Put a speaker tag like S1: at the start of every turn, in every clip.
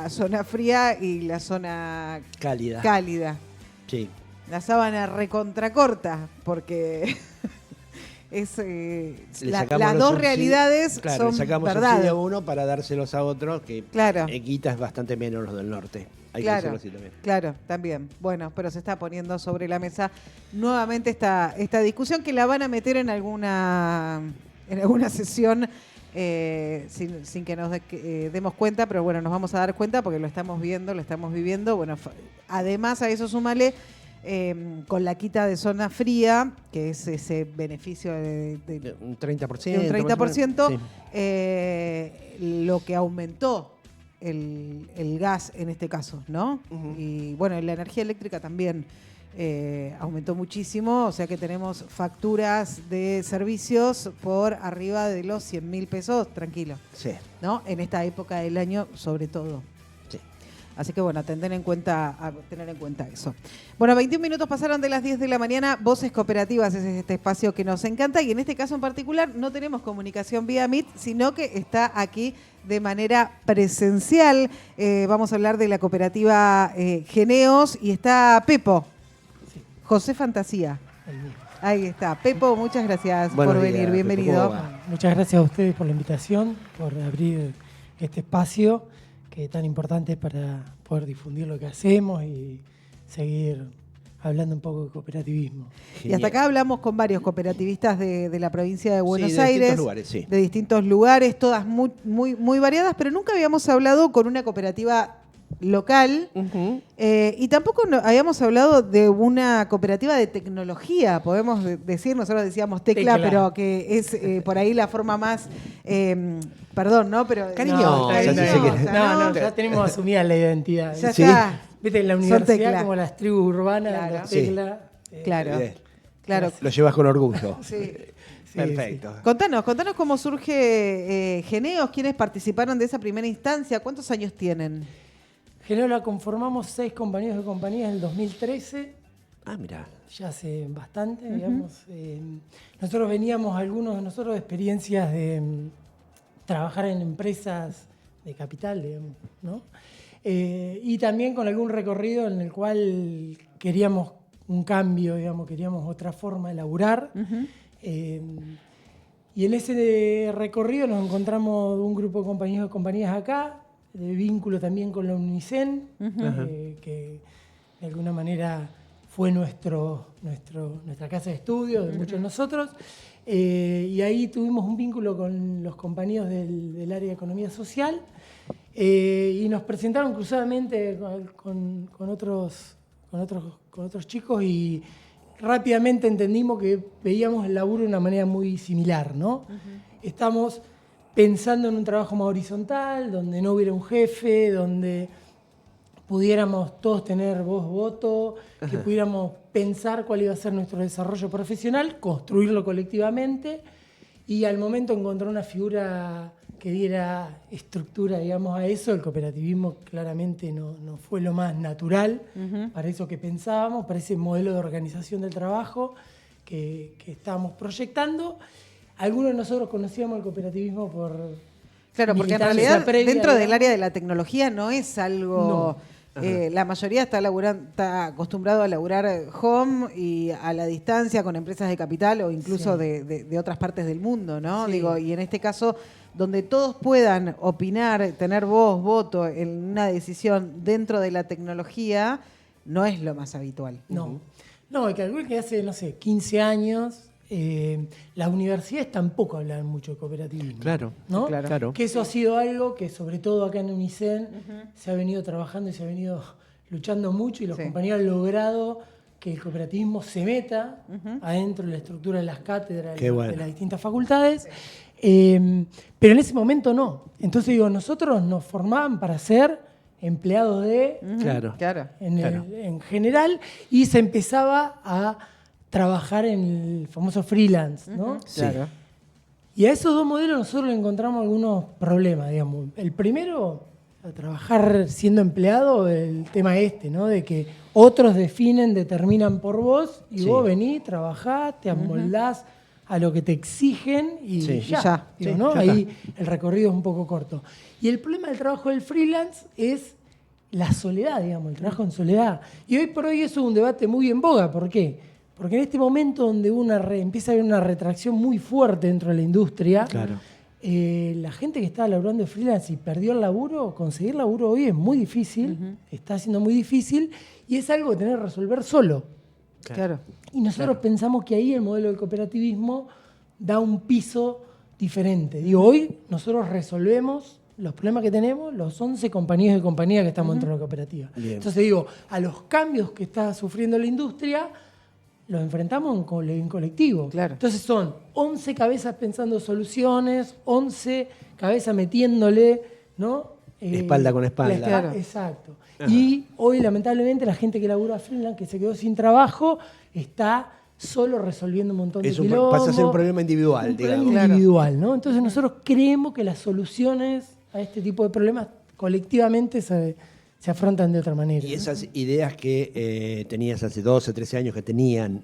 S1: zona fría y la zona
S2: cálida. Sí.
S1: La sábana recontracorta, porque es las dos realidades
S2: claro,
S1: son
S2: le sacamos
S1: verdad.
S2: subsidio a uno para dárselos a otro, que
S1: claro.
S2: Quita es bastante menos los del norte. Hay que decirlo así también.
S1: Claro, también. Bueno, pero se está poniendo sobre la mesa nuevamente esta discusión que la van a meter en alguna sesión sin que nos demos cuenta, pero bueno, nos vamos a dar cuenta porque lo estamos viendo, lo estamos viviendo. Bueno, además a eso súmale con la quita de zona fría, que es ese beneficio de
S2: un 30%.
S1: De un 30%,
S2: sí.
S1: Lo que aumentó el gas en este caso, ¿no?
S2: Uh-huh.
S1: Y bueno, la energía eléctrica también aumentó muchísimo, o sea que tenemos facturas de servicios por arriba de los 100.000 pesos, tranquilo.
S2: Sí.
S1: ¿No? En esta época del año, sobre todo.
S2: Sí.
S1: Así que bueno, a tener en cuenta eso. Bueno, 21 minutos pasaron de las 10 de la mañana. Voces Cooperativas es este espacio que nos encanta y en este caso en particular no tenemos comunicación vía Meet, sino que está aquí de manera presencial. Vamos a hablar de la cooperativa Geneos y está Pepo, sí. José Fantasía. Ahí está. Pepo, muchas gracias por venir. Bienvenido.
S3: Muchas gracias a ustedes por la invitación, por abrir este espacio que es tan importante para poder difundir lo que hacemos y seguir hablando un poco de cooperativismo.
S1: Genial. Y hasta acá hablamos con varios cooperativistas de la provincia de Buenos Aires.
S2: Distintos lugares, sí.
S1: De distintos lugares, todas muy variadas, pero nunca habíamos hablado con una cooperativa local y tampoco habíamos hablado de una cooperativa de tecnología, podemos decir, nosotros decíamos tecla. Pero que es por ahí la forma más, perdón, ¿no? Pero
S3: no, ya tenemos asumida la identidad.
S1: Ya está.
S3: Viste, en la universidad como las tribus urbanas, las teclas.
S1: Claro.
S2: Lo llevas con orgullo.
S1: Sí.
S2: Perfecto.
S1: Sí. Contanos cómo surge Geneos, quiénes participaron de esa primera instancia, ¿cuántos años tienen?
S3: Geneos la conformamos 6 compañeros de compañías en el 2013.
S2: Ah, mira.
S3: Ya hace bastante, digamos. Nosotros veníamos, algunos de nosotros, de experiencias de trabajar en empresas de capital, digamos, ¿no? Y también con algún recorrido en el cual queríamos un cambio, digamos, queríamos otra forma de laburar. Y en ese recorrido nos encontramos un grupo de compañeros y compañías acá, de vínculo también con la UNICEN, que de alguna manera fue nuestra casa de estudio de muchos de nosotros. Y ahí tuvimos un vínculo con los compañeros del área de economía social y nos presentaron cruzadamente con otros chicos y rápidamente entendimos que veíamos el laburo de una manera muy similar, ¿no? Estamos pensando en un trabajo más horizontal, donde no hubiera un jefe, donde pudiéramos todos tener voz, voto, que pudiéramos pensar cuál iba a ser nuestro desarrollo profesional, construirlo colectivamente y al momento encontrar una figura que diera estructura, digamos, a eso. El cooperativismo claramente no fue lo más natural para eso que pensábamos, para ese modelo de organización del trabajo que estábamos proyectando. Algunos de nosotros conocíamos el cooperativismo por...
S1: Claro, porque en realidad dentro del área de la tecnología no es algo... la mayoría está acostumbrado a laburar home y a la distancia con empresas de capital o incluso de otras partes del mundo, ¿no? Sí. Digo, y en este caso, donde todos puedan opinar, tener voz, voto en una decisión dentro de la tecnología, no es lo más habitual.
S3: No, calculo que hace, 15 años... las universidades tampoco hablan mucho de cooperativismo.
S2: Claro,
S3: ¿no?
S2: Claro.
S3: Que eso ha sido algo que sobre todo acá en UNICEN se ha venido trabajando y se ha venido luchando mucho y los compañeros han logrado que el cooperativismo se meta adentro de la estructura de las cátedras de las distintas facultades, pero en ese momento no. Entonces digo, nosotros nos formaban para ser empleados de en general y se empezaba a trabajar en el famoso freelance, ¿no?
S2: Claro.
S3: Y a esos dos modelos nosotros le encontramos algunos problemas, digamos. El primero, a trabajar siendo empleado, el tema ¿no? De que otros determinan por vos y vos venís, trabajás, te amoldás a lo que te exigen y ya. Digo, ¿no? Ahí el recorrido es un poco corto. Y el problema del trabajo del freelance es la soledad, digamos, el trabajo en soledad. Y hoy por hoy eso es un debate muy en boga. ¿Por qué? Porque en este momento donde empieza a haber una retracción muy fuerte dentro de la industria,
S2: Claro.
S3: la gente que estaba laburando de freelance y perdió el laburo, conseguir laburo hoy es muy difícil, está siendo muy difícil, y es algo que tenés que resolver solo.
S1: Claro.
S3: Y nosotros pensamos que ahí el modelo del cooperativismo da un piso diferente. Digo, hoy nosotros resolvemos los problemas que tenemos los 11 compañías de compañía que estamos dentro de la cooperativa.
S2: Bien.
S3: Entonces digo, a los cambios que está sufriendo la industria, los enfrentamos en colectivo.
S1: Claro.
S3: Entonces son 11 cabezas pensando soluciones, 11 cabezas metiéndole, ¿no?
S2: Espalda con espalda.
S1: Claro.
S3: Exacto.
S2: Ajá.
S3: Y hoy, lamentablemente, la gente que labura freelance, que se quedó sin trabajo, está solo resolviendo un montón de quilombos.
S2: Pasa a ser un problema individual,
S3: Un
S2: digamos.
S3: problema individual, ¿no? Entonces nosotros creemos que las soluciones a este tipo de problemas colectivamente se afrontan de otra manera.
S2: Y
S3: ¿no?
S2: esas ideas que tenías hace 12, 13 años que tenían,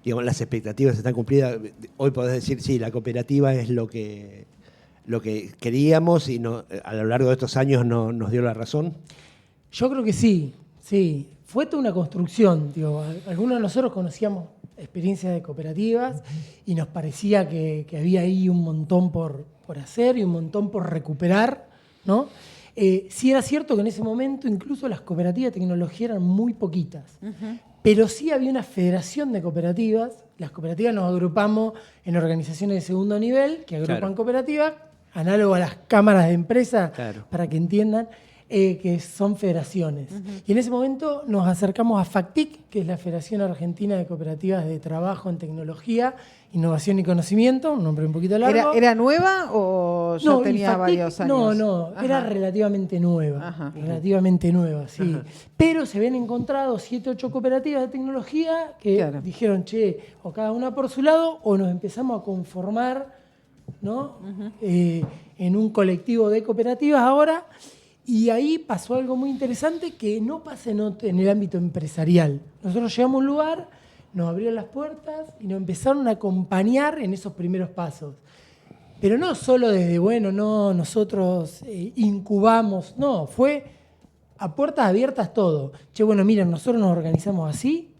S2: digamos, las expectativas están cumplidas. Hoy podés decir, sí, la cooperativa es lo que queríamos y a lo largo de estos años nos dio la razón.
S3: Yo creo que sí, sí. Fue toda una construcción. Digo, algunos de nosotros conocíamos experiencias de cooperativas y nos parecía que había ahí un montón por hacer y un montón por recuperar, ¿no? Sí era cierto que en ese momento incluso las cooperativas de tecnología eran muy poquitas, pero sí había una federación de cooperativas. Las cooperativas nos agrupamos en organizaciones de segundo nivel que agrupan
S2: Claro.
S3: cooperativas, análogo a las cámaras de empresa,
S2: Claro.
S3: para que entiendan, que son federaciones. Y en ese momento nos acercamos a FACTIC, que es la Federación Argentina de Cooperativas de Trabajo en Tecnología, Innovación y Conocimiento, un nombre un poquito largo.
S1: ¿Era nueva o ya
S3: No, y
S1: tenía
S3: FACTIC,
S1: varios años?
S3: No,
S1: Ajá.
S3: era relativamente nueva.
S1: Ajá.
S3: Relativamente nueva, sí.
S2: Ajá.
S3: Pero se habían encontrado 7, 8 cooperativas de tecnología que
S1: Claro.
S3: dijeron, che, o cada una por su lado, o nos empezamos a conformar, ¿no? En un colectivo de cooperativas ahora. Y ahí pasó algo muy interesante que no pasa en el ámbito empresarial. Nosotros llegamos a un lugar, nos abrieron las puertas y nos empezaron a acompañar en esos primeros pasos. Pero no solo desde, bueno, no, nosotros incubamos, no, fue a puertas abiertas todo. Che, bueno, miren, nosotros nos organizamos así,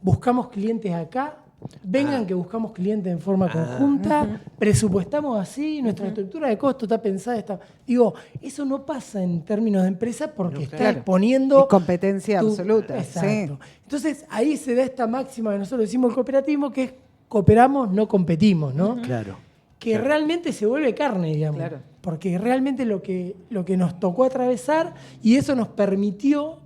S3: buscamos clientes acá, vengan que buscamos clientes en forma conjunta, presupuestamos así, nuestra estructura de costo está pensada. Digo, eso no pasa en términos de empresa porque está
S1: claro.
S3: exponiendo...
S1: Es competencia absoluta,
S3: Exacto. Entonces, ahí se da esta máxima que nosotros decimos el cooperativismo, que es cooperamos, no competimos, ¿no?
S2: Claro.
S3: Que
S2: Claro.
S3: realmente se vuelve carne, digamos.
S1: Claro.
S3: Porque realmente lo que nos tocó atravesar, y eso nos permitió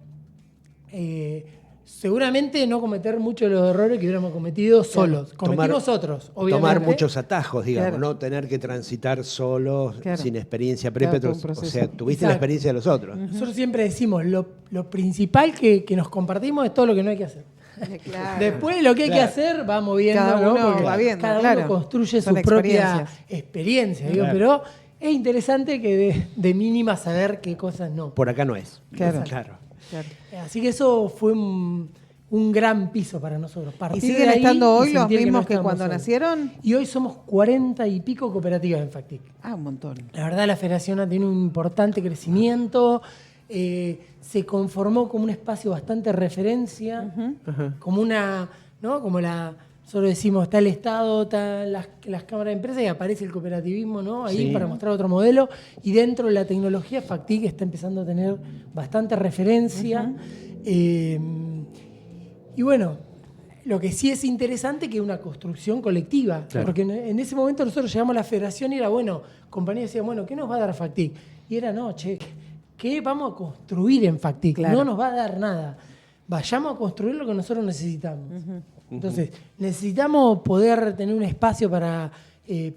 S3: seguramente no cometer muchos de los errores que hubiéramos cometido solos. Cometimos otros, obviamente.
S2: Tomar muchos atajos, digamos,
S1: Claro.
S2: no tener que transitar solos,
S1: Claro.
S2: sin experiencia
S1: Claro,
S2: previa.
S1: todo un
S2: O
S1: proceso.
S2: sea, tuviste la
S3: Exacto.
S2: experiencia de los otros.
S3: Nosotros siempre decimos, lo principal que nos compartimos es todo lo que no hay que hacer.
S1: Claro.
S3: Después lo que hay que
S2: Claro.
S3: hacer, vamos viendo,
S1: Cada
S3: ¿no?
S1: uno
S3: Porque
S1: va viendo,
S3: cada
S1: claro.
S3: uno construye
S1: Son
S3: su propia
S1: experiencias.
S3: experiencia. Digo,
S2: Claro.
S3: pero es interesante que de mínima saber qué cosas no.
S2: Por acá no es.
S1: Claro.
S2: Claro.
S1: Claro.
S3: Así que eso fue un gran piso para nosotros.
S1: ¿Y
S3: Partir
S1: siguen
S3: de ahí
S1: estando
S3: y
S1: hoy los
S3: sentir
S1: mismos
S3: no
S1: que
S3: estábamos
S1: cuando
S3: solos.
S1: nacieron?
S3: Y hoy somos 40 y pico cooperativas en FACTIC.
S1: Ah, un montón.
S3: La verdad, la federación ha tenido un importante crecimiento, se conformó como un espacio bastante referencia, como una, ¿no? Como nosotros decimos, está el Estado, están las cámaras de empresas y aparece el cooperativismo, ¿no? Ahí
S2: Sí.
S3: para mostrar otro modelo. Y dentro de la tecnología, FACTIC está empezando a tener bastante referencia. Y bueno, lo que sí es interesante que es una construcción colectiva,
S2: Claro.
S3: porque en ese momento nosotros llegamos a la federación y era, bueno, compañías decían, bueno, ¿qué nos va a dar FACTIC? Y era, no, che, ¿qué vamos a construir en FACTIC?
S1: Claro.
S3: No nos va a dar nada. Vayamos a construir lo que nosotros necesitamos. Entonces, necesitamos poder tener un espacio para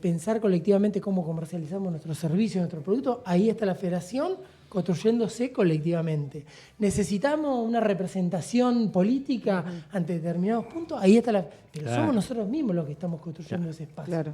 S3: pensar colectivamente cómo comercializamos nuestros servicios, nuestros productos. Ahí está la federación construyéndose colectivamente. Necesitamos una representación política ante determinados puntos. Ahí está pero
S2: Claro.
S3: somos nosotros mismos los que estamos construyendo ese espacio.
S1: Claro.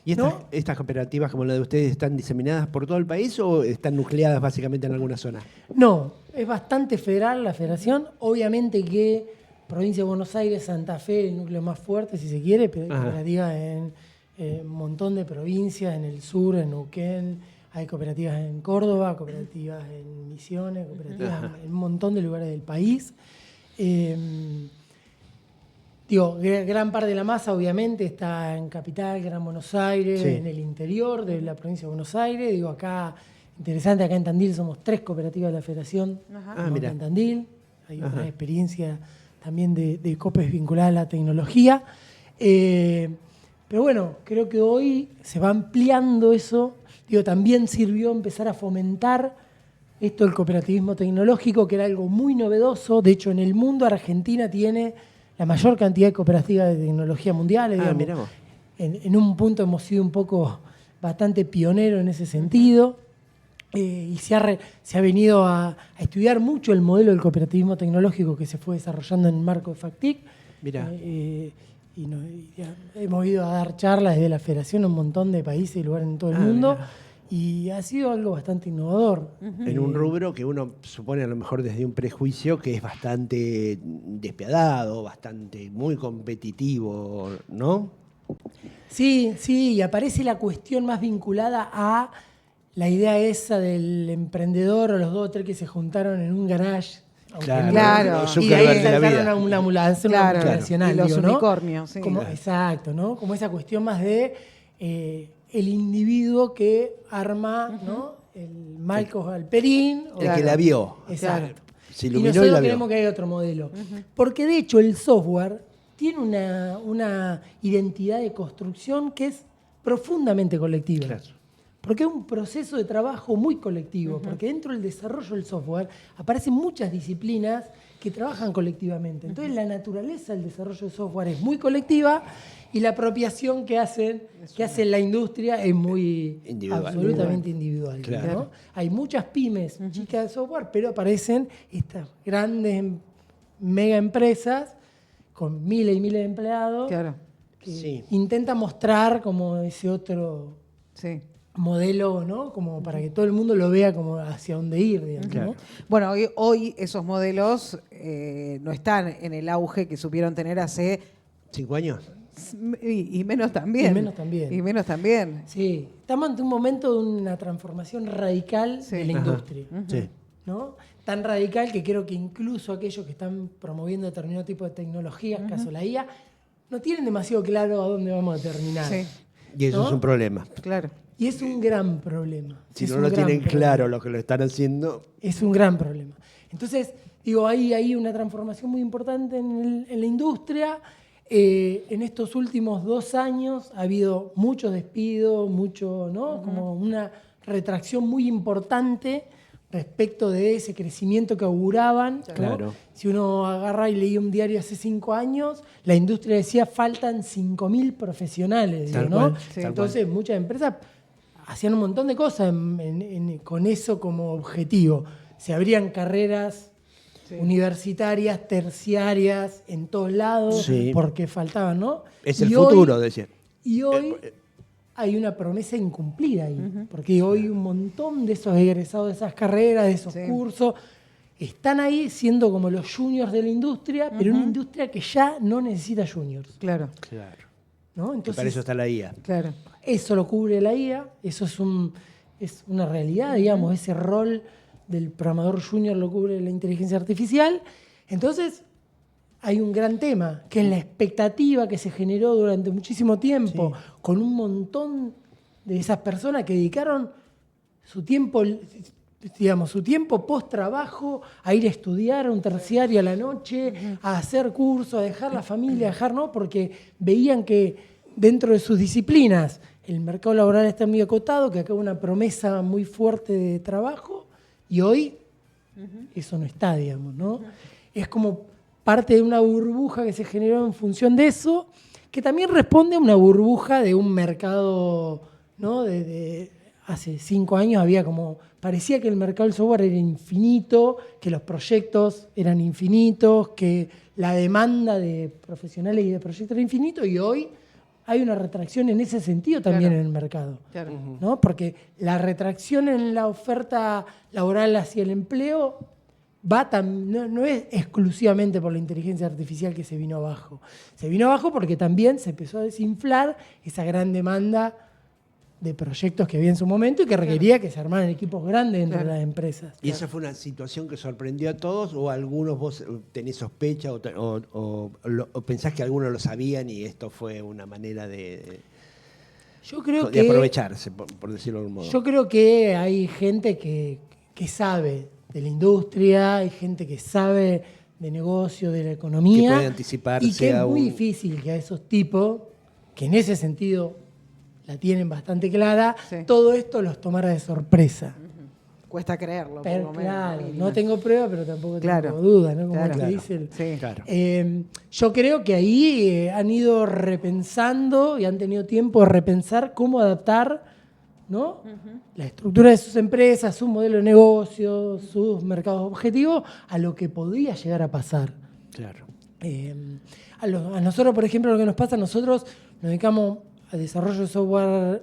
S2: ¿Y
S3: ¿No?
S2: estas cooperativas como la de ustedes están diseminadas por todo el país o están nucleadas básicamente en alguna zona?
S3: No, es bastante federal la federación. Obviamente que provincia de Buenos Aires, Santa Fe, el núcleo más fuerte, si se quiere, pero
S2: Ajá.
S3: cooperativas en un montón de provincias, en el sur, en Neuquén, Hay cooperativas en Córdoba, cooperativas en Misiones, cooperativas en un montón de lugares del país. Gran parte de la masa obviamente está en Capital, Gran Buenos Aires,
S2: Sí.
S3: en el interior de la provincia de Buenos Aires. Acá, interesante, acá en Tandil somos 3 cooperativas de la Federación.
S2: Mira.
S3: En Tandil. Hay otra experiencia también de COPES vinculada a la tecnología. Pero bueno, creo que hoy se va ampliando eso. También sirvió empezar a fomentar esto del cooperativismo tecnológico, que era algo muy novedoso. De hecho, en el mundo Argentina tiene la mayor cantidad de cooperativas de tecnología mundiales.
S2: Mirá vos.
S3: En un punto hemos sido un poco bastante pioneros en ese sentido. Y se ha venido a estudiar mucho el modelo del cooperativismo tecnológico que se fue desarrollando en el marco de FACTIC.
S2: Mirá.
S3: Hemos ido a dar charlas desde la Federación en un montón de países y lugares en todo el mundo. Mirá. Y ha sido algo bastante innovador.
S2: En un rubro que uno supone a lo mejor desde un prejuicio que es bastante despiadado, muy competitivo, ¿no?
S3: Sí, y aparece la cuestión más vinculada a la idea esa del emprendedor o los 2 o 3 que se juntaron en un garage.
S1: Claro.
S3: Y de ahí saltaron a una ambulancia multinacional.
S1: Y los
S3: ¿no?
S1: unicornios, sí.
S3: Exacto, ¿no? Como esa cuestión más de el individuo que arma, ¿no? El Marcos Galperín.
S2: El que la vio.
S3: Exacto.
S2: Se
S3: Y
S2: iluminó
S3: nosotros
S2: y la vio.
S3: creemos que hay otro modelo. Porque de hecho el software tiene una identidad de construcción que es profundamente colectiva.
S2: Claro.
S3: Porque es un proceso de trabajo muy colectivo, porque dentro del desarrollo del software aparecen muchas disciplinas que trabajan colectivamente. Entonces la naturaleza del desarrollo del software es muy colectiva y la apropiación que hace la industria es muy
S2: individual.
S3: Absolutamente individual.
S2: Claro.
S3: ¿no? Hay muchas pymes chicas de software, pero aparecen estas grandes mega empresas con miles y miles de empleados que intentan mostrar como ese otro modelo, ¿no? Como para que todo el mundo lo vea como hacia dónde ir, digamos,
S2: Claro.
S3: ¿no?
S1: Bueno, hoy esos modelos no están en el auge que supieron tener hace
S2: 5 años.
S1: y menos también. Y menos también.
S3: Sí, estamos ante un momento de una transformación radical de la industria.
S2: Sí.
S3: ¿No? Tan radical que creo que incluso aquellos que están promoviendo determinado tipo de tecnologías, caso la IA, no tienen demasiado claro a dónde vamos a terminar.
S1: Sí.
S2: Y eso
S3: ¿no?
S2: es un problema.
S1: Claro.
S3: Y es un gran problema.
S2: Si
S3: Es
S2: no
S3: un
S2: lo
S3: gran
S2: tienen
S3: problema.
S2: claro lo que lo están haciendo.
S3: Es un gran problema. Entonces, hay una transformación muy importante en la industria. En estos últimos 2 años ha habido muchos despidos, ¿no? Como una retracción muy importante respecto de ese crecimiento que auguraban. ¿no?
S2: Claro.
S3: Si uno agarra y leía un diario hace 5 años, la industria decía faltan 5.000 profesionales.
S2: Tal
S3: ¿no?
S2: cual,
S1: Sí.
S3: Entonces, muchas empresas hacían un montón de cosas con eso como objetivo. Se abrían carreras universitarias, terciarias, en todos lados, porque faltaban, ¿no?
S2: Es el futuro, decían.
S3: Y hoy hay una promesa incumplida ahí, porque hoy un montón de esos egresados de esas carreras, de esos cursos, están ahí siendo como los juniors de la industria, pero una industria que ya no necesita juniors.
S1: Claro.
S3: ¿no?
S2: Que
S3: Entonces,
S2: para eso está la IA.
S1: Claro.
S3: eso lo cubre la IA, eso es una realidad, digamos, ese rol del programador junior lo cubre la inteligencia artificial. Entonces, hay un gran tema, que es la expectativa que se generó durante muchísimo tiempo, con un montón de esas personas que dedicaron su tiempo, digamos, su tiempo post-trabajo a ir a estudiar a un terciario a la noche, a hacer cursos, a dejar la familia, a dejar, ¿no? Porque veían que dentro de sus disciplinas el mercado laboral está muy acotado, que acá hay una promesa muy fuerte de trabajo, y hoy eso no está, digamos, ¿no? Es como parte de una burbuja que se generó en función de eso, que también responde a una burbuja de un mercado, ¿no? De hace 5 años parecía que el mercado del software era infinito, que los proyectos eran infinitos, que la demanda de profesionales y de proyectos era infinito, y hoy hay una retracción en ese sentido también en el mercado.
S1: Claro.
S3: ¿no? Porque la retracción en la oferta laboral hacia el empleo no es exclusivamente por la inteligencia artificial que se vino abajo. Se vino abajo porque también se empezó a desinflar esa gran demanda de proyectos que había en su momento y que requería que se armaran equipos grandes dentro de las empresas.
S2: ¿Y esa fue una situación que sorprendió a todos o algunos vos tenés sospecha o pensás que algunos lo sabían y esto fue una manera de aprovecharse, por decirlo de algún modo?
S3: Yo creo que hay gente que sabe de la industria, hay gente que sabe de negocio, de la economía.
S2: Que puede anticiparse
S3: y que es muy difícil que a esos tipos, que en ese sentido la tienen bastante clara, todo esto los tomara de sorpresa.
S1: Cuesta creerlo.
S3: Pero,
S1: por lo menos,
S3: claro, no tengo prueba, pero tampoco
S1: Claro.
S3: tengo duda, ¿no? Como
S1: Claro.
S3: te dice el-
S1: Sí.
S2: Claro.
S3: Yo creo que ahí han ido repensando y han tenido tiempo de repensar cómo adaptar, ¿no? La estructura de sus empresas, su modelo de negocio, sus mercados objetivos a lo que podía llegar a pasar.
S2: Claro.
S3: A nosotros, por ejemplo, lo que nos pasa, nosotros nos dedicamos a desarrollo de software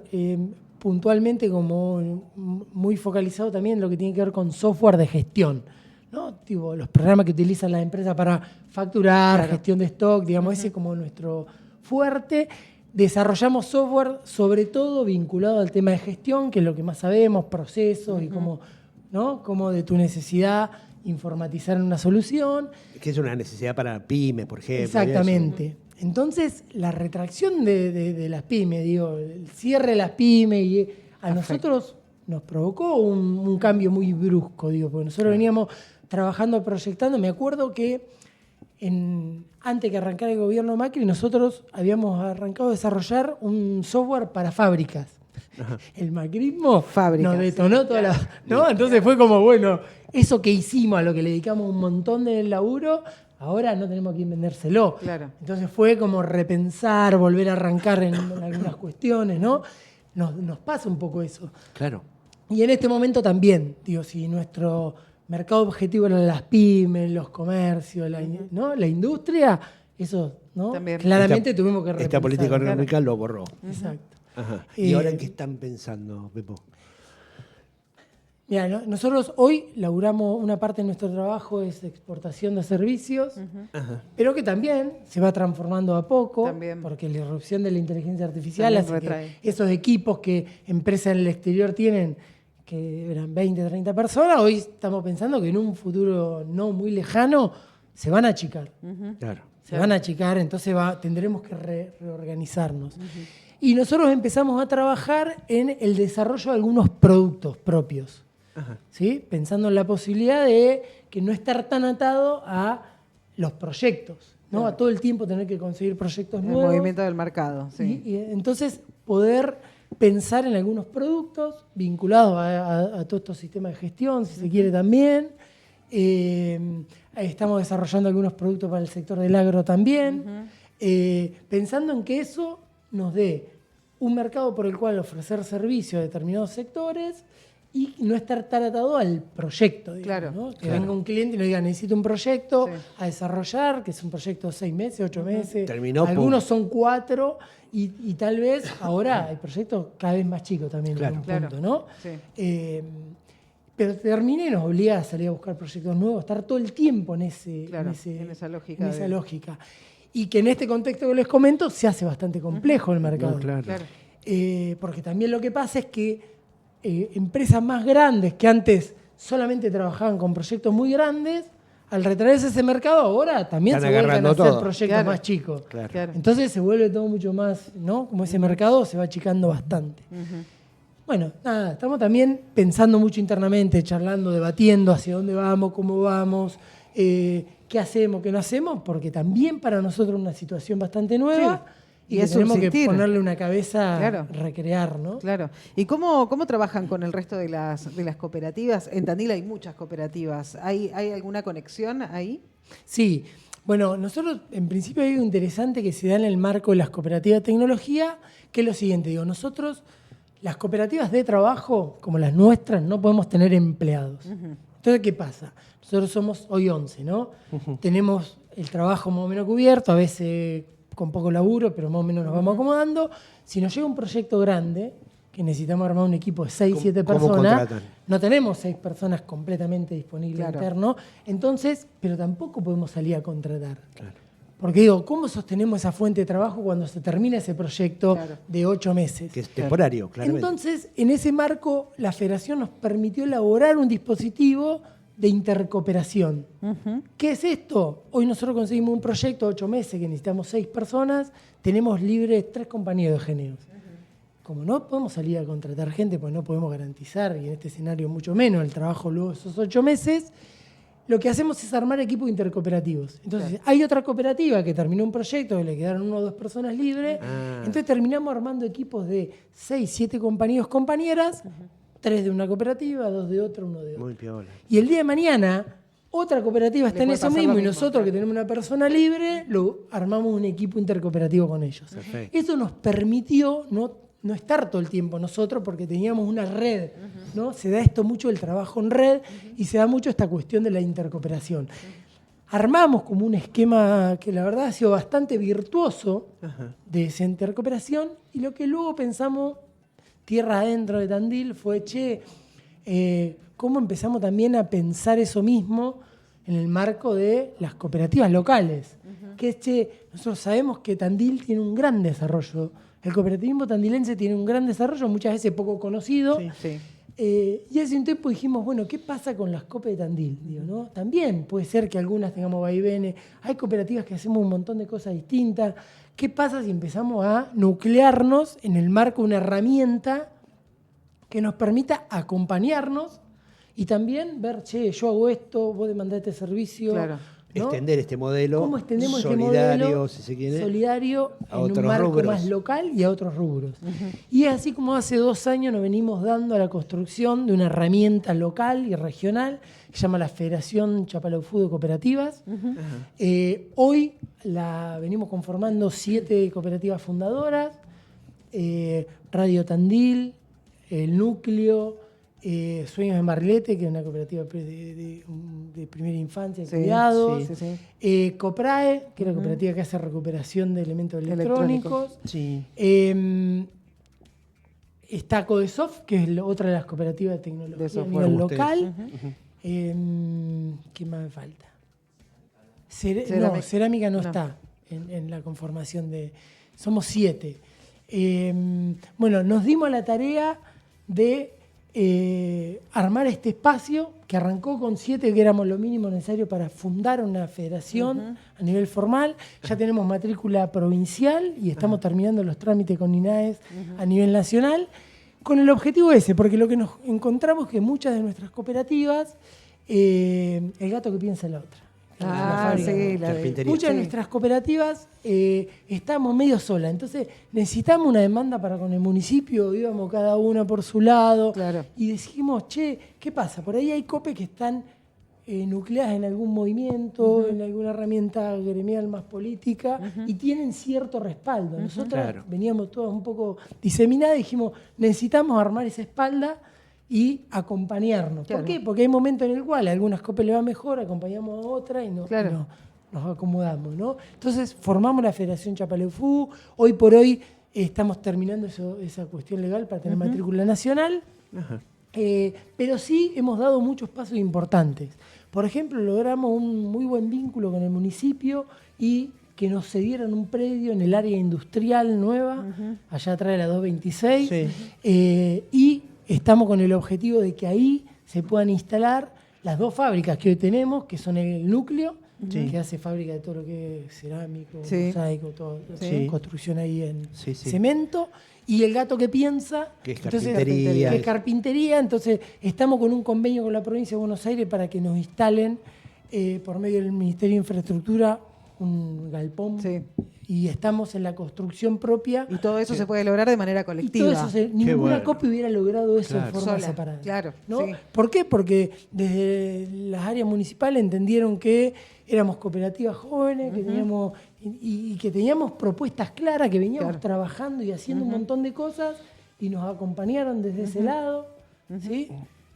S3: puntualmente como muy focalizado también en lo que tiene que ver con software de gestión, ¿no? Tipo, los programas que utilizan las empresas para facturar, gestión de stock, digamos, ese es como nuestro fuerte. Desarrollamos software sobre todo vinculado al tema de gestión, que es lo que más sabemos, procesos y cómo, ¿no? Cómo de tu necesidad informatizar en una solución.
S2: Que es una necesidad para pymes, por ejemplo.
S3: Exactamente. Entonces, la retracción de las pymes, digo, el cierre de las pymes, y a nosotros nos provocó un cambio muy brusco, digo, porque nosotros veníamos trabajando, proyectando. Me acuerdo que antes que arrancara el gobierno Macri, nosotros habíamos arrancado a desarrollar un software para fábricas. Ajá. El macrismo nos detonó toda la... ¿no? Entonces fue como, bueno, eso que hicimos, a lo que le dedicamos un montón de laburo, ahora no tenemos que vendérselo.
S1: Claro.
S3: Entonces fue como repensar, volver a arrancar en algunas cuestiones, ¿no? Nos pasa un poco eso.
S2: Claro.
S3: Y en este momento también, digo, si nuestro mercado objetivo eran las pymes, los comercios, ¿no? La industria, eso, ¿no?
S1: También.
S3: Claramente tuvimos que repensar.
S2: Esta política económica lo borró.
S3: Exacto.
S2: Ajá. ¿Y ahora en qué están pensando, Pepo?
S3: Mira, nosotros hoy laburamos, una parte de nuestro trabajo es exportación de servicios, pero que también se va transformando a poco, porque la irrupción de la inteligencia artificial hace que esos equipos que empresas en el exterior tienen, que eran 20, 30 personas, hoy estamos pensando que en un futuro no muy lejano se van a achicar.
S2: Claro.
S3: Se van a achicar, entonces tendremos que reorganizarnos. Y nosotros empezamos a trabajar en el desarrollo de algunos productos propios. ¿Sí? Pensando en la posibilidad de que no estar tan atado a los proyectos, ¿no? A todo el tiempo tener que conseguir proyectos nuevos.
S1: El movimiento del mercado, sí.
S3: Y entonces poder pensar en algunos productos vinculados a todos estos sistemas de gestión, si se quiere también. Estamos desarrollando algunos productos para el sector del agro también, pensando en que eso nos dé un mercado por el cual ofrecer servicios a determinados sectores y no estar tan atado al proyecto, digamos, ¿no? Que venga un cliente y nos diga, necesito un proyecto a desarrollar, que es un proyecto de 6 meses, 8 meses.
S2: Terminó,
S3: algunos son 4 y tal vez ahora hay proyectos cada vez más chicos también en un punto, ¿no? Sí. Pero termina y nos obliga a salir a buscar proyectos nuevos, estar todo el tiempo en esa lógica. Y que en este contexto que les comento se hace bastante complejo el mercado. Porque también lo que pasa es que empresas más grandes que antes solamente trabajaban con proyectos muy grandes, al retraerse ese mercado ahora también se vuelven a hacer proyectos más chicos. Entonces se vuelve todo mucho más, ¿no? Como ese mercado se va achicando bastante. Bueno, nada, estamos también pensando mucho internamente, charlando, debatiendo hacia dónde vamos, cómo vamos, qué hacemos, qué no hacemos, porque también para nosotros es una situación bastante nueva. Y tenemos que ponerle una cabeza, recrear, ¿no?
S1: Claro. ¿Y cómo trabajan con el resto de las cooperativas? En Tandil hay muchas cooperativas. ¿Hay alguna conexión ahí?
S3: Sí. Bueno, nosotros en principio hay algo interesante que se da en el marco de las cooperativas de tecnología, que es lo siguiente. Digo, nosotros, las cooperativas de trabajo, como las nuestras, no podemos tener empleados. Entonces, ¿qué pasa? Nosotros somos hoy 11, ¿no? Tenemos el trabajo más o menos cubierto, a veces con poco laburo, pero más o menos nos vamos acomodando. Si nos llega un proyecto grande, que necesitamos armar un equipo de 6, 7 personas, no tenemos 6 personas completamente disponibles internos, entonces, pero tampoco podemos salir a contratar. Porque digo, ¿cómo sostenemos esa fuente de trabajo cuando se termina ese proyecto
S1: Claro.
S3: de 8 meses?
S2: Que es temporario, claramente.
S3: Entonces, en ese marco, la Federación nos permitió elaborar un dispositivo de intercooperación. ¿Qué es esto? Hoy nosotros conseguimos un proyecto de 8 meses que necesitamos 6 personas, tenemos libres 3 compañeros de GENEOS. Como no podemos salir a contratar gente, pues no podemos garantizar, y en este escenario mucho menos, el trabajo luego de esos 8 meses, lo que hacemos es armar equipos intercooperativos. Entonces, hay otra cooperativa que terminó un proyecto, que le quedaron 1 o 2 personas libres, entonces terminamos armando equipos de 6, 7 compañeros, compañeras, 3 de una cooperativa, 2 de otra, 1 de otra.
S2: Muy piola.
S3: Y el día de mañana, otra cooperativa está en
S1: puede
S3: eso
S1: pasar
S3: mismo
S1: lo
S3: y
S1: mismo,
S3: nosotros
S1: claro.
S3: que tenemos una persona libre, lo armamos un equipo intercooperativo con ellos.
S2: Perfecto.
S3: Eso nos permitió no estar todo el tiempo nosotros porque teníamos una red, ¿no? Se da esto mucho el trabajo en red y se da mucho esta cuestión de la intercooperación. Armamos como un esquema que la verdad ha sido bastante virtuoso de esa intercooperación y lo que luego pensamos tierra adentro de Tandil fue, cómo empezamos también a pensar eso mismo en el marco de las cooperativas locales. Que es, nosotros sabemos que Tandil tiene un gran desarrollo. El cooperativismo tandilense tiene un gran desarrollo, muchas veces poco conocido.
S1: Sí.
S3: Y hace un tiempo dijimos, bueno, ¿qué pasa con las COPE de Tandil? Digo, ¿no? También puede ser que algunas tengamos vaivenes. Hay cooperativas que hacemos un montón de cosas distintas. ¿Qué pasa si empezamos a nuclearnos en el marco de una herramienta que nos permita acompañarnos y también ver, yo hago esto, vos demandás este servicio?
S1: Claro.
S3: ¿no?
S2: Extender este modelo
S3: ¿Cómo extendemos
S2: solidario,
S3: este modelo
S2: si se quiere,
S3: solidario
S2: a
S3: en un
S2: otros
S3: marco
S2: rubros.
S3: más local y a otros rubros? Y es así como hace 2 años nos venimos dando a la construcción de una herramienta local y regional que se llama la Federación Chapalaufú de Cooperativas. Hoy la venimos conformando 7 cooperativas fundadoras, Radio Tandil, El Núcleo, Sueños en Barrilete, que es una cooperativa de primera infancia y cuidados. Coprae, que es la cooperativa que hace recuperación de elementos electrónicos.
S2: Sí.
S3: Está Codesoft, que es otra de las cooperativas de tecnología
S1: De
S3: a
S1: software.
S3: nivel
S2: Ustedes.
S3: local. ¿Qué más me falta?
S1: Cerámica.
S3: Cerámica no
S1: No.
S3: está en la conformación de... Somos 7. Bueno, nos dimos la tarea de armar este espacio que arrancó con 7, que éramos lo mínimo necesario para fundar una federación a nivel formal. Ya tenemos matrícula provincial y estamos terminando los trámites con INAES a nivel nacional, con el objetivo ese, porque lo que nos encontramos es que muchas de nuestras cooperativas, el gato que piensa en la otra.
S1: Ah,
S3: fábrica,
S1: sí,
S3: ¿no?
S1: la de...
S2: Carpintería.
S3: Muchas de
S1: Sí.
S3: nuestras cooperativas estamos medio solas, entonces necesitamos una demanda para con el municipio, íbamos cada una por su lado
S1: Claro.
S3: y dijimos, ¿qué pasa? Por ahí hay COPE que están nucleadas en algún movimiento, en alguna herramienta gremial más política y tienen cierto respaldo. Nosotros
S2: Claro.
S3: veníamos todas un poco diseminadas y dijimos, necesitamos armar esa espalda y acompañarnos.
S1: Claro.
S3: ¿Por qué? Porque hay momentos en el cual a algunas COPE le va mejor, acompañamos a otras y
S1: Claro.
S3: nos acomodamos, ¿no? Entonces formamos la Federación Chapalaufú. Hoy por hoy estamos terminando esa cuestión legal para tener matrícula nacional. Pero sí hemos dado muchos pasos importantes. Por ejemplo, logramos un muy buen vínculo con el municipio y que nos cedieran un predio en el área industrial nueva, allá atrás de la 226. Y estamos con el objetivo de que ahí se puedan instalar las 2 fábricas que hoy tenemos, que son el núcleo, que hace fábrica de todo lo que es cerámico, mosaico, todo, construcción ahí en cemento, y el gato que piensa,
S2: Que es
S3: entonces,
S2: carpintería.
S3: que es carpintería. Entonces estamos con un convenio con la provincia de Buenos Aires para que nos instalen por medio del Ministerio de Infraestructura un galpón.
S1: Sí.
S3: Y estamos en la construcción propia.
S1: Y todo eso se puede lograr de manera
S3: Y
S1: colectiva.
S3: todo eso, ninguna
S2: bueno.
S3: COPE hubiera logrado eso
S2: Claro.
S3: de forma
S1: Sola,
S3: separada.
S1: claro,
S3: ¿no?
S1: sí.
S3: ¿Por qué? Porque desde las áreas municipales entendieron que éramos cooperativas jóvenes, que teníamos y que teníamos propuestas claras, que veníamos trabajando y haciendo un montón de cosas y nos acompañaron desde ese lado, ¿sí?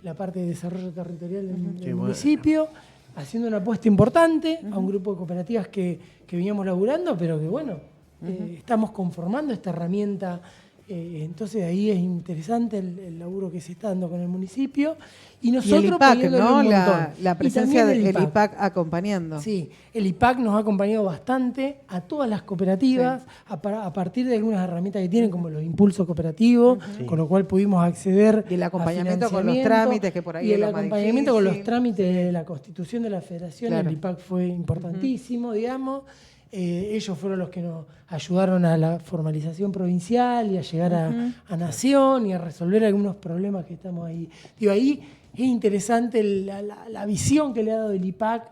S3: La parte de desarrollo territorial del municipio, haciendo una apuesta importante a un grupo de cooperativas que veníamos laburando, pero que bueno, estamos conformando esta herramienta Entonces ahí es interesante el laburo que se está dando con el municipio. Y
S1: Y
S3: nosotros
S1: el IPAC,
S3: poniéndole
S1: ¿no?
S3: un montón.
S1: La
S3: Y
S1: presencia
S3: también
S1: del IPAC acompañando.
S3: Sí, el IPAC nos ha acompañado bastante a todas las cooperativas, a partir de algunas herramientas que tienen, como los impulsos cooperativos, con lo cual pudimos acceder
S1: Y el acompañamiento
S3: a
S1: con los
S3: financiamiento,
S1: trámites, que por ahí
S3: y
S1: es
S3: el
S1: lo más
S3: acompañamiento con los
S1: difícil.
S3: trámites de la constitución de la federación,
S1: Claro.
S3: el IPAC fue importantísimo, digamos. Ellos fueron los que nos ayudaron a la formalización provincial y a llegar a Nación y a resolver algunos problemas que estamos ahí. Digo, ahí es interesante la visión que le ha dado el IPAC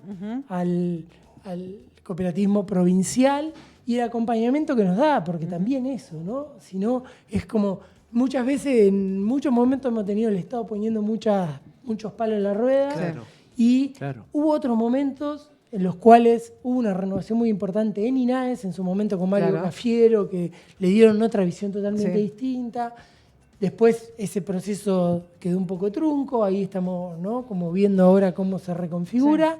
S3: al cooperativismo provincial y el acompañamiento que nos da, porque también eso, ¿no? Si no, es como muchas veces, en muchos momentos hemos tenido el Estado poniendo muchos palos en la rueda,
S2: Claro.
S3: y
S2: Claro.
S3: hubo otros momentos en los cuales hubo una renovación muy importante en INAES, en su momento con Mario
S1: Claro.
S3: Cafiero, que le dieron otra visión totalmente
S1: Sí.
S3: distinta. Después ese proceso quedó un poco trunco, ahí estamos, ¿no?, como viendo ahora cómo se reconfigura,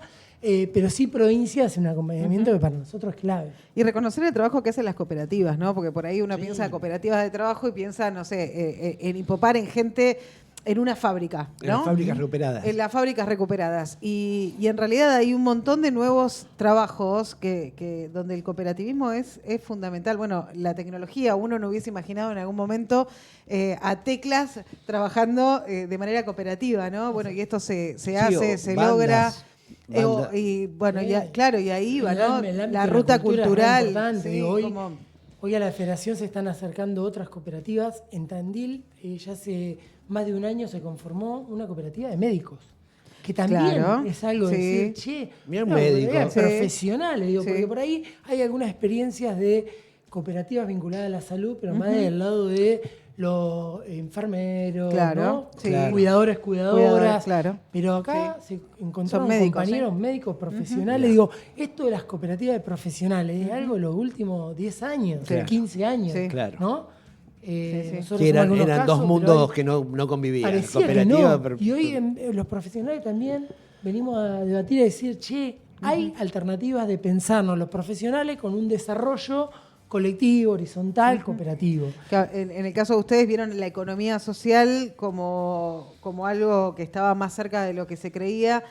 S3: pero sí provincia hace un acompañamiento que para nosotros es clave.
S1: Y reconocer el trabajo que hacen las cooperativas, ¿no? Porque por ahí uno piensa en cooperativas de trabajo y piensa, no sé, en Hipopar, en gente en una fábrica, ¿no?
S2: En las fábricas recuperadas.
S1: En las fábricas recuperadas. Y en realidad hay un montón de nuevos trabajos donde el cooperativismo es fundamental. Bueno, la tecnología, uno no hubiese imaginado en algún momento a Teclas trabajando de manera cooperativa, ¿no? Bueno, y esto se hace,
S2: o
S1: se
S2: bandas,
S1: logra.
S2: bandas.
S1: Y bueno,
S3: Sí.
S1: ya, claro, y ahí va,
S3: El
S1: ¿no?
S3: ámbito de
S1: La ruta
S3: cultura es re
S1: cultural.
S3: importante.
S1: sí,
S3: Digo, hoy,
S1: como-
S3: hoy a la federación se están acercando otras cooperativas. En Tandil, ya hace más de un año se conformó una cooperativa de médicos. Que también
S1: Claro,
S3: es algo
S1: sí.
S3: de decir, che,
S2: Mirá un
S3: una
S2: médico.
S3: cooperativa de
S1: Sí.
S3: profesionales, digo,
S1: Sí.
S3: porque por ahí hay algunas experiencias de cooperativas vinculadas a la salud, pero más del lado de los enfermeros,
S1: Claro,
S3: ¿no?
S1: sí.
S2: Claro.
S3: Cuidadores, cuidadoras.
S1: Claro.
S3: Pero acá se encontraron
S1: Son médicos,
S3: compañeros
S1: ¿sí?
S3: médicos profesionales. Digo, esto de las cooperativas de profesionales es algo de los últimos 10 años,
S2: Claro.
S3: 15 años,
S1: Sí.
S2: Claro.
S3: ¿no?
S1: Sí.
S3: Nosotros
S2: Sí,
S3: somos
S2: eran
S3: algunos
S2: dos
S3: casos, pero
S2: mundos
S3: hoy
S2: que no convivían.
S3: parecía que
S2: Cooperativa,
S3: no.
S2: pero-
S3: Y hoy los profesionales también venimos a debatir y a decir, che, hay alternativas de pensarnos los profesionales con un desarrollo colectivo, horizontal, cooperativo.
S1: Claro, en el caso de ustedes, vieron la economía social como algo que estaba más cerca de lo que se creía.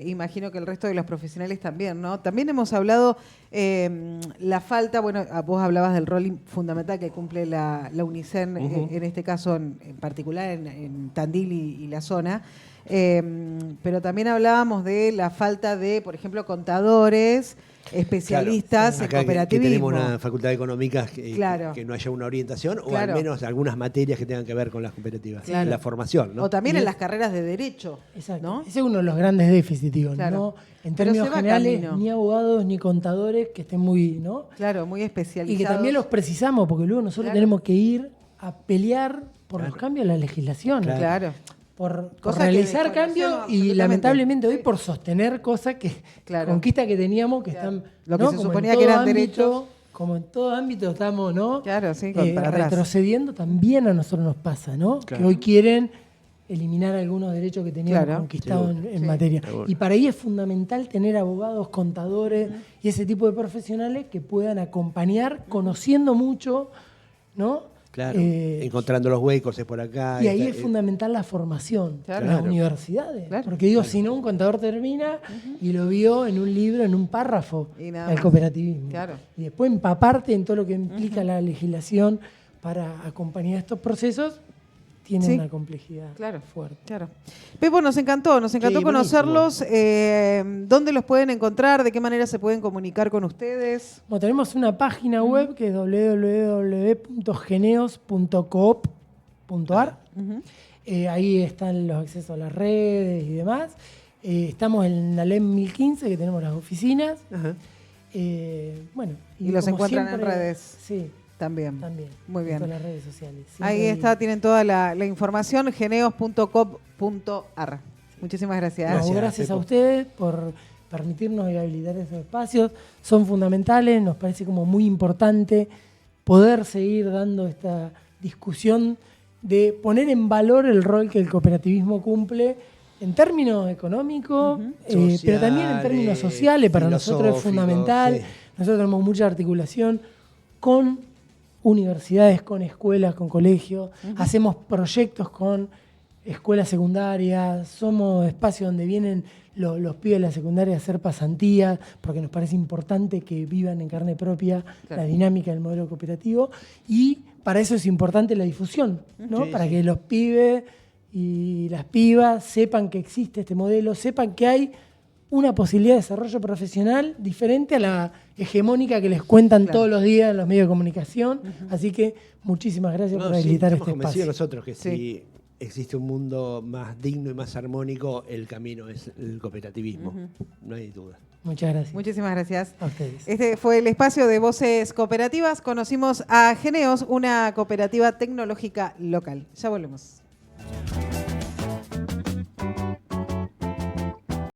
S1: Imagino que el resto de los profesionales también, ¿no? También hemos hablado la falta, bueno, vos hablabas del rol fundamental que cumple la UNICEN, en este caso en particular en Tandil y la zona. Pero también hablábamos de la falta de, por ejemplo, contadores, especialistas en
S2: Acá que
S1: cooperativismo.
S2: tenemos una facultad de económicas
S1: Claro.
S2: que no haya una orientación o
S1: Claro.
S2: al menos algunas materias que tengan que ver con las cooperativas.
S1: Claro.
S2: La formación, ¿no?
S1: O también
S3: Y
S1: en
S3: es-
S1: las carreras de derecho.
S3: Exacto.
S1: ¿No?
S3: Ese es uno de los grandes déficits, digo,
S1: Claro.
S3: ¿no? En
S1: Pero
S3: términos
S1: se va
S3: generales,
S1: camino.
S3: ni abogados ni contadores que estén muy, ¿no?
S1: Claro, muy
S3: Y
S1: especializados.
S3: que también los precisamos, porque luego nosotros
S1: Claro.
S3: tenemos que ir a pelear por los
S2: Claro.
S3: cambios en la legislación.
S1: Claro.
S3: Por
S1: Cosa que
S3: realizar
S1: desconocemos
S3: cambios y
S1: absolutamente.
S3: lamentablemente hoy
S1: Sí.
S3: por sostener cosas que
S1: Claro.
S3: conquistas que teníamos que
S1: Claro.
S3: están
S1: Lo que
S3: ¿no?
S1: se
S3: Como en
S1: suponía
S3: todo
S1: que eran
S3: ámbito,
S1: derechos.
S3: como en todo ámbito estamos, ¿no?
S1: Claro, sí, para atrás.
S3: retrocediendo, también a nosotros nos pasa, ¿no?
S2: Claro.
S3: Que hoy quieren eliminar algunos derechos que teníamos
S1: Claro.
S3: conquistados
S2: Seguro.
S3: en
S1: Sí.
S3: materia.
S2: Seguro.
S3: Y para ahí es fundamental tener abogados, contadores y ese tipo de profesionales que puedan acompañar, conociendo mucho, ¿no?
S2: Claro.
S3: Eh,
S2: Encontrando los huecos es por acá.
S3: y ahí
S2: está-
S3: es fundamental la formación
S1: Claro.
S3: en las universidades.
S1: Claro.
S3: Porque digo, si no, un contador termina y lo vio en un libro, en un párrafo,
S1: Y nada
S3: el
S1: más.
S3: cooperativismo.
S1: Claro.
S3: Y después empaparte en todo lo que implica la legislación para acompañar estos procesos, tiene
S1: Sí.
S3: una complejidad
S1: Claro.
S3: fuerte.
S1: Claro. Pepo, nos encantó
S2: buenísimo.
S1: conocerlos. ¿Dónde los pueden encontrar? ¿De qué manera se pueden comunicar con ustedes?
S3: Bueno, tenemos una página web que es www.geneos.coop.ar. Ahí están los accesos a las redes y demás. Estamos en la LEM 1015, que tenemos las oficinas.
S2: Ajá.
S3: Bueno,
S1: Y los
S3: como
S1: encuentran en
S3: siempre,
S1: redes.
S3: Sí,
S1: También.
S3: también.
S1: Muy bien.
S3: En todas las redes sociales.
S1: Ahí
S3: Siempre
S1: está, tienen toda la información, geneos.coop.ar. Muchísimas gracias.
S3: No, gracias a
S2: Pepo.
S3: ustedes por permitirnos y habilitar esos espacios. Son fundamentales, nos parece como muy importante poder seguir dando esta discusión de poner en valor el rol que el cooperativismo cumple en términos económicos, pero también en términos sociales. Para nosotros es
S2: filosóficos,
S3: fundamental.
S2: sí.
S3: Nosotros tenemos mucha articulación con universidades con escuelas, con colegios, hacemos proyectos con escuelas secundarias, somos espacios donde vienen los pibes de la secundaria a hacer pasantías, porque nos parece importante que vivan en carne propia la dinámica del modelo cooperativo, y para eso es importante la difusión, ¿no? Para que los pibes y las pibas sepan que existe este modelo, sepan que hay una posibilidad de desarrollo profesional diferente a la hegemónica que les cuentan todos los días en los medios de comunicación. Así que muchísimas gracias por habilitar este espacio.
S2: Nosotros que si existe un mundo más digno y más armónico, el camino es el cooperativismo, no hay duda.
S3: Muchas gracias.
S1: Muchísimas gracias.
S3: A ustedes.
S1: Este fue el espacio de Voces Cooperativas. Conocimos a Geneos, una cooperativa tecnológica local. Ya volvemos.